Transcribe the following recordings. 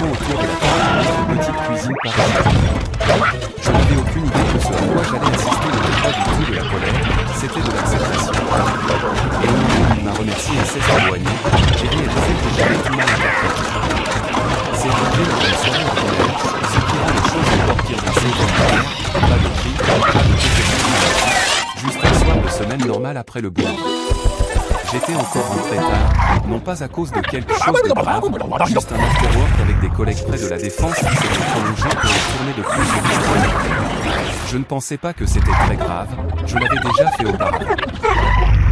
conversation autour de la table de notre petite cuisine parisienne. Je n'avais aucune idée que ce à quoi j'allais assister n'était pas du tout de la colère, c'était de l'acceptation. Et au moment où il m'a remercié et s'est éloigné, j'ai réalisé que j'avais tout mal interprété. C'est arrivé dans une soirée ordinaire, ce qui rend les choses encore pires ainsi ordinaires, pas de cris, pas de téléphone, juste un soir de semaine normale après le boulot. J'étais encore rentré tard, non pas à cause de quelque chose de grave, juste un afterwork avec des collègues près de la Défense qui s'était prolongé pour une tournée de plus de 10 ans. Je ne pensais pas que c'était très grave, je l'avais déjà fait auparavant.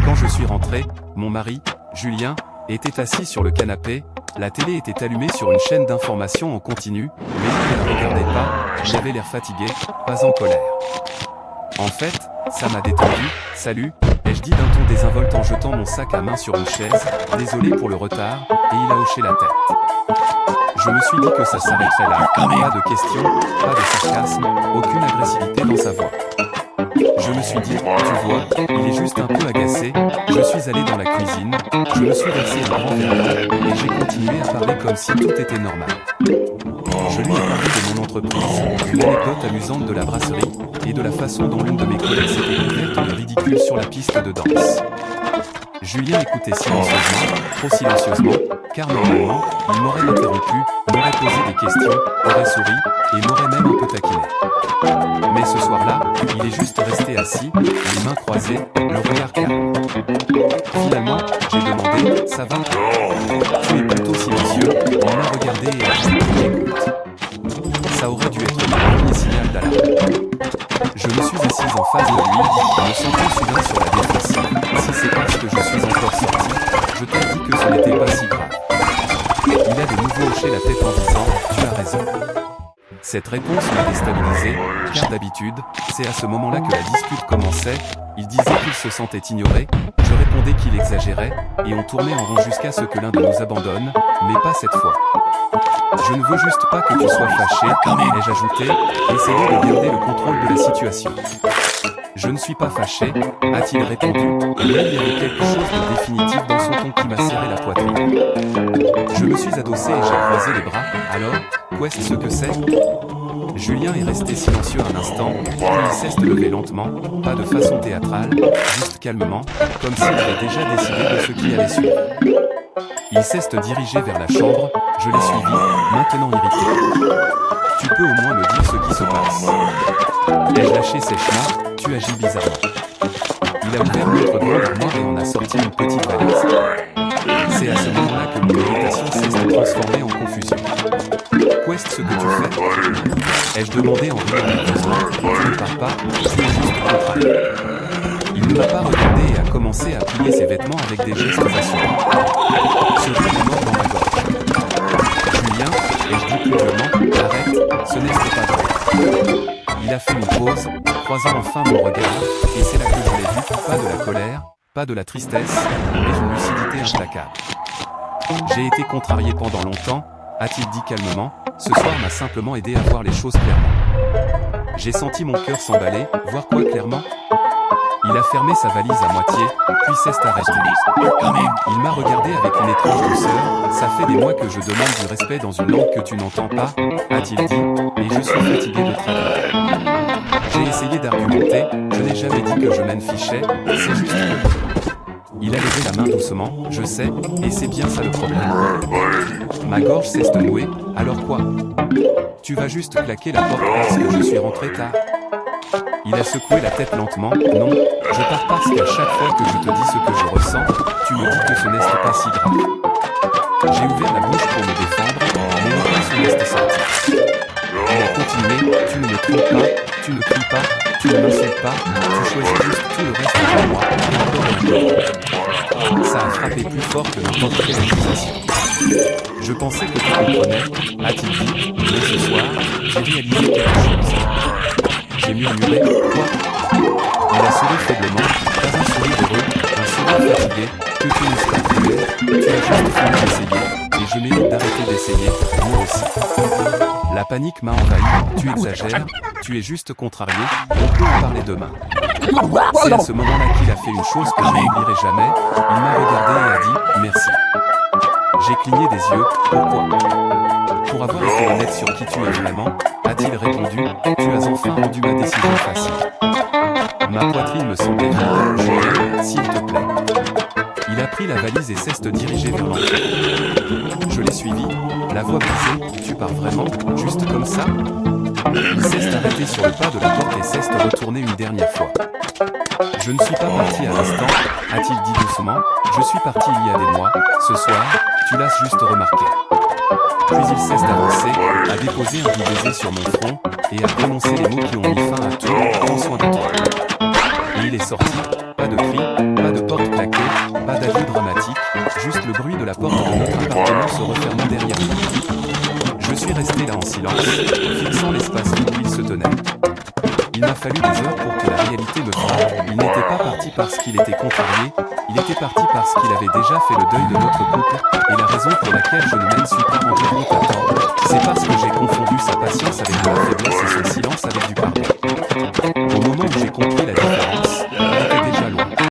Quand je suis rentré, mon mari, Julien, était assis sur le canapé, la télé était allumée sur une chaîne d'information en continu, mais il ne la regardait pas, j'avais l'air fatigué, pas en colère. En fait, ça m'a détendu, salut, ai-je dit d'un ton désinvolte en jetant mon sac à main sur une chaise, désolé pour le retard, et il a hoché la tête. Je me suis dit que ça s'arrêterait là, pas de questions, pas de sarcasme, aucune agressivité dans sa voix. Je me suis dit, tu vois, il est juste un peu agacé, je suis allé dans la cuisine, je me suis versé un grand verre d'eau, et j'ai continué à parler comme si tout était normal. Je lui ai parlé de mon entreprise, une anecdote amusante de la brasserie, et de la façon dont l'une de mes collègues s'était couverte de ridicule sur la piste de danse. Julien écoutait silencieusement, trop silencieusement, car normalement, il m'aurait interrompu, m'aurait posé des questions, aurait souri, et m'aurait même un peu taquiné. Mais ce soir-là, il est juste resté assis, les mains croisées, le regard calme. Finalement, j'ai demandé, ça va? Tu es plutôt silencieux, il m'a regardé et a dit, j'écoute. Ça aurait dû être mon premier signal d'alarme. Je me suis assise en face de lui, me sentant soudain sur la défensive. Si c'est parce que je suis encore sorti, je t'ai dit que ce n'était pas si grave. Il a de nouveau hoché la tête en disant, tu as raison. Cette réponse m'a déstabilisé, car d'habitude, c'est à ce moment-là que la dispute commençait, il disait qu'il se sentait ignoré, je répondais qu'il exagérait, et on tournait en rond jusqu'à ce que l'un de nous abandonne, mais pas cette fois. Je ne veux juste pas que tu sois fâché, ai-je ajouté, essayant de garder le contrôle de la situation. Je ne suis pas fâché, a-t-il répondu, et là il y avait quelque chose de définitif dans son ton qui m'a serré la poitrine. Je me suis adossé et j'ai croisé les bras, alors, qu'est-ce ce que c'est? Julien est resté silencieux un instant, puis il s'est levé lentement, pas de façon théâtrale, juste calmement, comme s'il avait déjà décidé de ce qui allait suivre. Il s'est dirigé vers la chambre, je l'ai suivi, maintenant irrité. Tu peux au moins me dire ce qui se passe. Ai-je lâché sèchement, tu agis bizarrement. Il a ouvert notre grande armoire et en a sorti une petite valise. C'est à ce moment-là que mon irritation s'est transformée en confusion. Qu'est-ce que tu fais? Ai-je demandé en riant nerveusement, tu ne pars pas, tu es juste contrarié. Il ne m'a pas regardé et a commencé à plier ses vêtements avec des gestes assurants. Ce cri est mort dans ma gorge. Julien, ai-je dit plus violemment, arrête, ce n'est pas vrai. Il a fait une pause, croisant enfin mon regard, et c'est là que je l'ai vu, pas de la colère, pas de la tristesse, mais une lucidité implacable. J'ai été contrarié pendant longtemps, a-t-il dit calmement, ce soir m'a simplement aidé à voir les choses clairement. J'ai senti mon cœur s'emballer, voir quoi clairement? Il a fermé sa valise à moitié, puis s'est arrêté. Il m'a regardé avec une étrange douceur, ça fait des mois que je demande du respect dans une langue que tu n'entends pas, a-t-il dit, et je suis fatigué de traduire. J'ai essayé d'argumenter, je n'ai jamais dit que je m'en fichais, c'est juste que... Il a levé la main doucement, je sais, et c'est bien ça le problème. Ma gorge s'est nouée, alors quoi? Tu vas juste claquer la porte parce que je suis rentré tard? Il a secoué la tête lentement, non, je pars parce qu'à chaque fois que je te dis ce que je ressens, tu me dis que ce n'est pas si grave. J'ai ouvert la bouche pour me défendre, mais enfin ce n'est sorti. Il a continué, tu ne me trompes pas, tu ne cries pas, tu ne m'insultes pas, tu choisis juste tout le reste de moi, encore. Ça a frappé plus fort que n'importe quelle accusation. Je pensais que tu comprenais, a-t-il dit, mais ce soir, j'ai réalisé quelque chose. J'ai murmuré, quoi? Il a souri faiblement, pas un sourire heureux, un sourire fatigué, que tu ne sois plus, tu as juste fini d'essayer, et je mérite d'arrêter d'essayer, moi aussi. La panique m'a envahi, tu exagères, tu es juste contrarié, on peut en parler demain. C'est à ce moment-là qu'il a fait une chose que je n'oublierai jamais, il m'a regardé et a dit, merci. J'ai cligné des yeux, pourquoi? Pour avoir été honnête sur qui tu es vraiment, a-t-il répondu, tu as enfin rendu ma décision facile. Ma poitrine me semblait vide, Julien, s'il te plaît. Il a pris la valise et cesse de diriger vers l'entrée. Je l'ai suivi, la voix brisée, tu pars vraiment, juste comme ça? Il cesse d'arrêter sur le pas de la porte et cesse de retourner une dernière fois. Je ne suis pas parti à l'instant, a-t-il dit doucement, je suis parti il y a des mois, ce soir, tu l'as juste remarqué. Puis il cesse d'avancer, a déposé un doux baiser sur mon front, et a prononcé les mots qui ont mis fin à tout, prends soin de toi. Et il est sorti, pas de cris, pas de porte claquée, pas d'adieu dramatique, juste le bruit de la porte de notre appartement se refermant derrière nous. Je suis resté là en silence, fixant l'espace vide où il se tenait. Il m'a fallu des heures pour que la réalité me frappe. Il n'était pas parti parce qu'il était contrarié, il était parti parce qu'il avait déjà fait le deuil de notre couple, et la raison pour laquelle je ne m'en suis pas rendu compte à temps, c'est parce que j'ai confondu sa patience avec de la faiblesse et son silence avec du pardon. Au moment où j'ai compris la différence